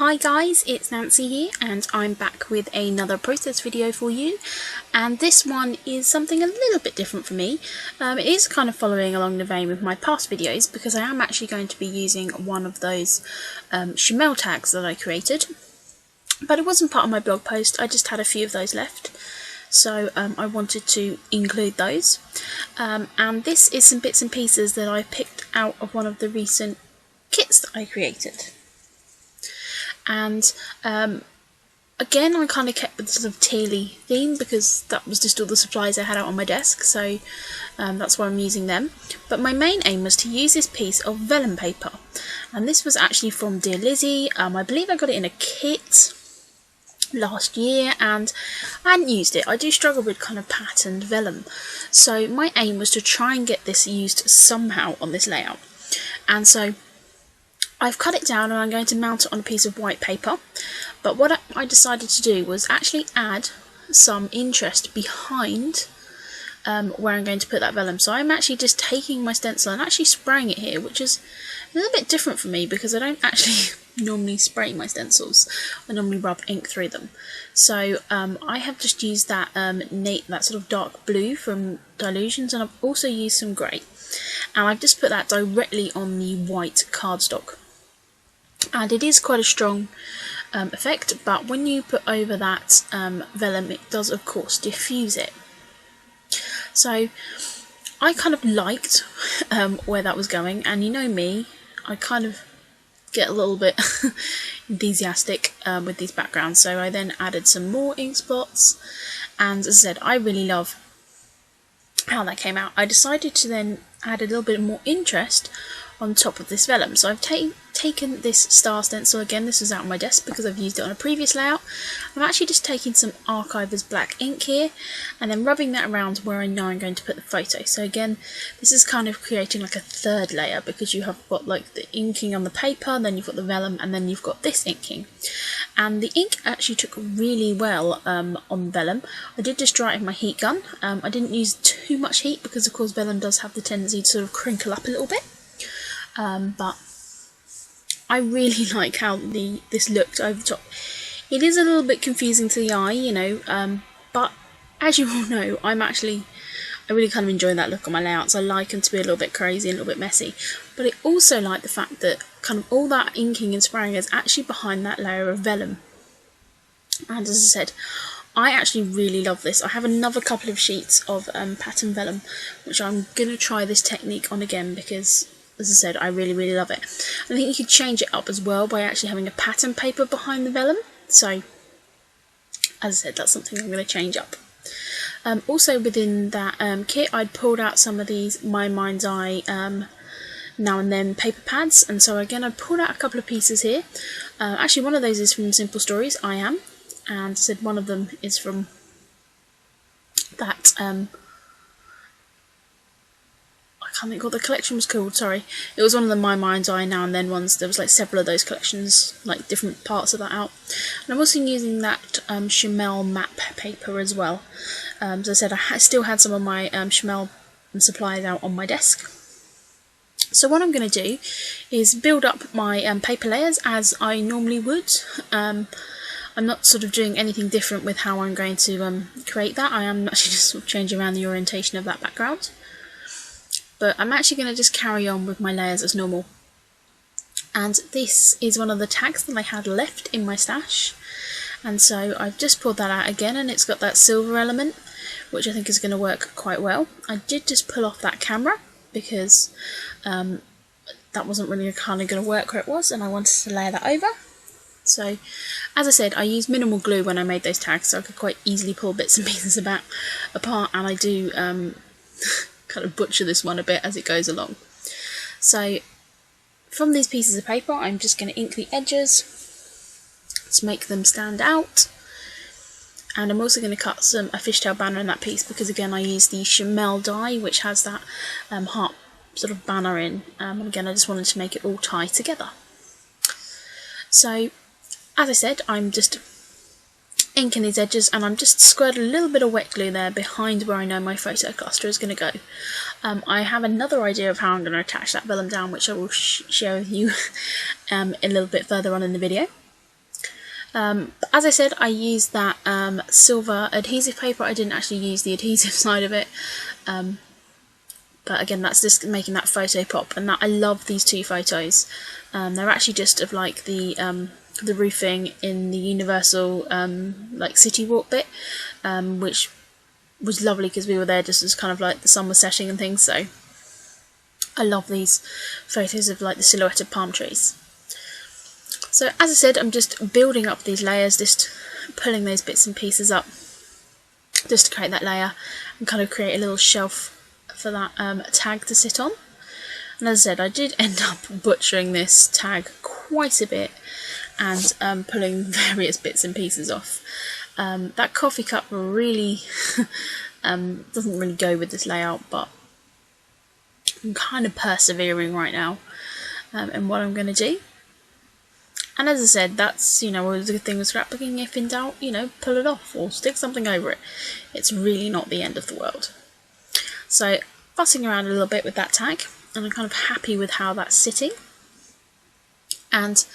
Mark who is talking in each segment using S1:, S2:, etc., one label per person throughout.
S1: Hi guys, it's Nancy here and I'm back with another process video for you, and this one is something a little bit different for me. It is kind of following along the vein with my past videos because I am actually going to be using one of those Shimelle tags that I created, but it wasn't part of my blog post. I just had a few of those left, so I wanted to include those, and this is some bits and pieces that I picked out of one of the recent kits that I created. And again, I kind of kept with the sort of tealy theme because that was just all the supplies I had out on my desk, so that's why I'm using them. But my main aim was to use this piece of vellum paper, and this was actually from Dear Lizzie. I believe I got it in a kit last year and I hadn't used it. I do struggle with kind of patterned vellum, so my aim was to try and get this used somehow on this layout. And so I've cut it down and I'm going to mount it on a piece of white paper, but what I decided to do was actually add some interest behind where I'm going to put that vellum. So I'm actually just taking my stencil and actually spraying it here, which is a little bit different for me because I don't actually normally spray my stencils. I normally rub ink through them. So I have just used that that sort of dark blue from Dilutions, and I've also used some grey, and I've just put that directly on the white cardstock. And it is quite a strong effect, but when you put over that vellum, it does of course diffuse it. So I kind of liked where that was going, and you know me, I kind of get a little bit enthusiastic with these backgrounds, so I then added some more ink spots, and as I said, I really love how that came out. I decided to then add a little bit more interest on top of this vellum. So I've taken this star stencil, again this was out on my desk because I've used it on a previous layout. I'm actually just taking some Archiver's black ink here and then rubbing that around where I know I'm going to put the photo. So again, this is kind of creating like a third layer because you have got like the inking on the paper, then you've got the vellum, and then you've got this inking. And the ink actually took really well on vellum. I did just dry it with my heat gun. I didn't use too much heat because of course vellum does have the tendency to sort of crinkle up a little bit. But I really like how this looked over the top. It is a little bit confusing to the eye, you know, but as you all know, I really kind of enjoy that look on my layouts. I like them to be a little bit crazy, a little bit messy, but I also like the fact that kind of all that inking and spraying is actually behind that layer of vellum. And as I said, I actually really love this. I have another couple of sheets of pattern vellum, which I'm going to try this technique on again because, as I said, I really love it. I think you could change it up as well by actually having a pattern paper behind the vellum. So, as I said, that's something I'm going to change up. Also within that kit, I'd pulled out some of these My Mind's Eye Now and Then paper pads, and so again I pulled out a couple of pieces here. Actually, one of those is from Simple Stories, I Am, and said one of them is from that I can't think what the collection was called, sorry. It was one of the My Mind's Eye Now and Then ones. There was like several of those collections, like different parts of that out. And I'm also using that Shimelle map paper as well. As I said, I still had some of my Shimelle supplies out on my desk. So what I'm going to do is build up my paper layers as I normally would. I'm not sort of doing anything different with how I'm going to create that. I am actually just sort of changing around the orientation of that background. But I'm actually going to just carry on with my layers as normal. And this is one of the tags that I had left in my stash. And so I've just pulled that out again, and it's got that silver element, which I think is going to work quite well. I did just pull off that camera because that wasn't really kind of going to work where it was, and I wanted to layer that over. So, as I said, I used minimal glue when I made those tags, so I could quite easily pull bits and pieces apart, and I do kind of butcher this one a bit as it goes along. So from these pieces of paper, I'm just going to ink the edges to make them stand out, and I'm also going to cut a fishtail banner in that piece because again I used the Shimelle die, which has that heart sort of banner in, and again I just wanted to make it all tie together. So as I said, I'm just inking these edges, and I'm just squirting a little bit of wet glue there behind where I know my photo cluster is going to go. I have another idea of how I'm going to attach that vellum down, which I will share with you a little bit further on in the video. As I said, I used that silver adhesive paper. I didn't actually use the adhesive side of it, but again, that's just making that photo pop. And that, I love these two photos. They're actually just of like the roofing in the Universal like city walk bit, which was lovely because we were there just as kind of like the sun was setting and things. So I love these photos of like the silhouette of palm trees. So as I said, I'm just building up these layers, just pulling those bits and pieces up just to create that layer and kind of create a little shelf for that tag to sit on. And as I said, I did end up butchering this tag quite a bit and pulling various bits and pieces off. That coffee cup really doesn't really go with this layout, but I'm kind of persevering right now in what I'm going to do. And as I said, that's, you know, always a good thing with scrapbooking. If in doubt, you know, pull it off or stick something over it. It's really not the end of the world. So, fussing around a little bit with that tag, and I'm kind of happy with how that's sitting. And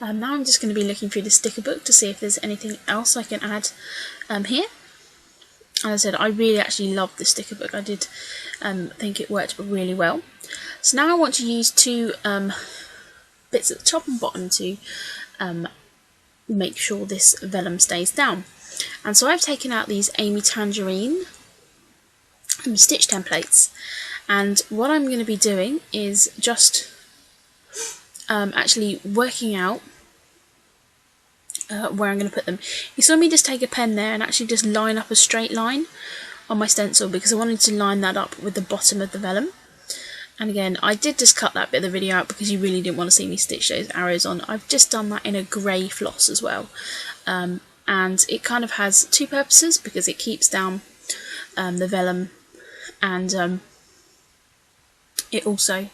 S1: now I'm just going to be looking through the sticker book to see if there's anything else I can add here. As I said, I really actually love the sticker book. I did think it worked really well. So now I want to use two bits at the top and bottom to make sure this vellum stays down. And so I've taken out these Amy Tangerine stitch templates, and what I'm going to be doing is just actually working out where I'm going to put them. You saw me just take a pen there and actually just line up a straight line on my stencil because I wanted to line that up with the bottom of the vellum. And again, I did just cut that bit of the video out because you really didn't want to see me stitch those arrows on. I've just done that in a grey floss as well. And it kind of has two purposes because it keeps down the vellum, and it also,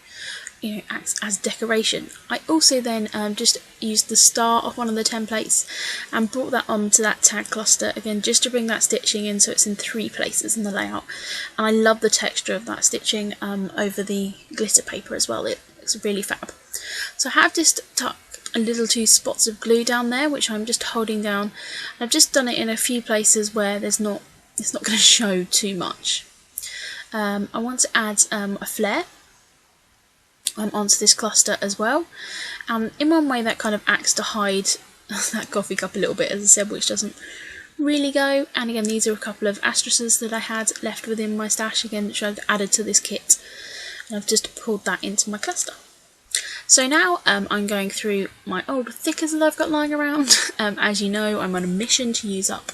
S1: you know, acts as decoration. I also then just used the star of one of the templates and brought that onto that tag cluster again just to bring that stitching in so it's in 3 places in the layout. And I love the texture of that stitching over the glitter paper as well. It looks really fab. So I have just tucked a little 2 spots of glue down there, which I'm just holding down. I've just done it in a few places where it's not going to show too much. I want to add a flare onto this cluster as well, and in one way that kind of acts to hide that coffee cup a little bit, as I said, which doesn't really go. And again, these are a couple of asterisks that I had left within my stash again, which I've added to this kit, and I've just pulled that into my cluster. So now I'm going through my old thickers that I've got lying around. As you know, I'm on a mission to use up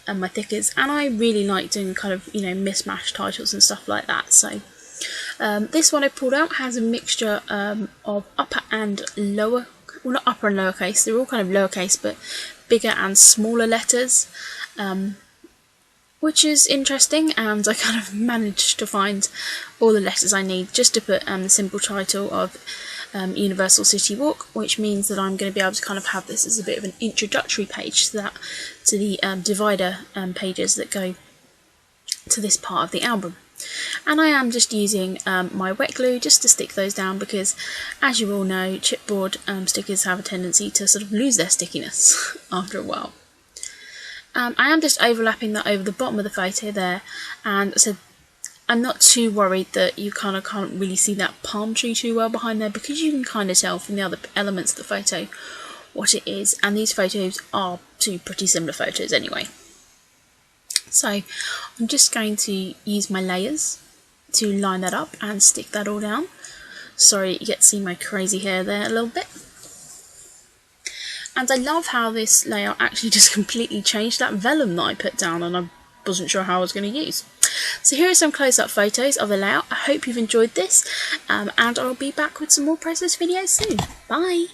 S1: my thickers, and I really like doing kind of, you know, mismatched titles and stuff like that. So this one I pulled out has a mixture of upper and lower, well, not upper and lowercase, they're all kind of lowercase but bigger and smaller letters, which is interesting, and I kind of managed to find all the letters I need just to put the simple title of Universal City Walk, which means that I'm going to be able to kind of have this as a bit of an introductory page to the divider pages that go to this part of the album. And I am just using my wet glue just to stick those down because, as you all know, chipboard stickers have a tendency to sort of lose their stickiness after a while. I am just overlapping that over the bottom of the photo there, and so I'm not too worried that you kind of can't really see that palm tree too well behind there, because you can kind of tell from the other elements of the photo what it is, and these photos are 2 pretty similar photos anyway. So I'm just going to use my layers to line that up and stick that all down. Sorry, you get to see my crazy hair there a little bit. And I love how this layout actually just completely changed that vellum that I put down and I wasn't sure how I was going to use. So here are some close-up photos of the layout. I hope you've enjoyed this, and I'll be back with some more process videos soon. Bye!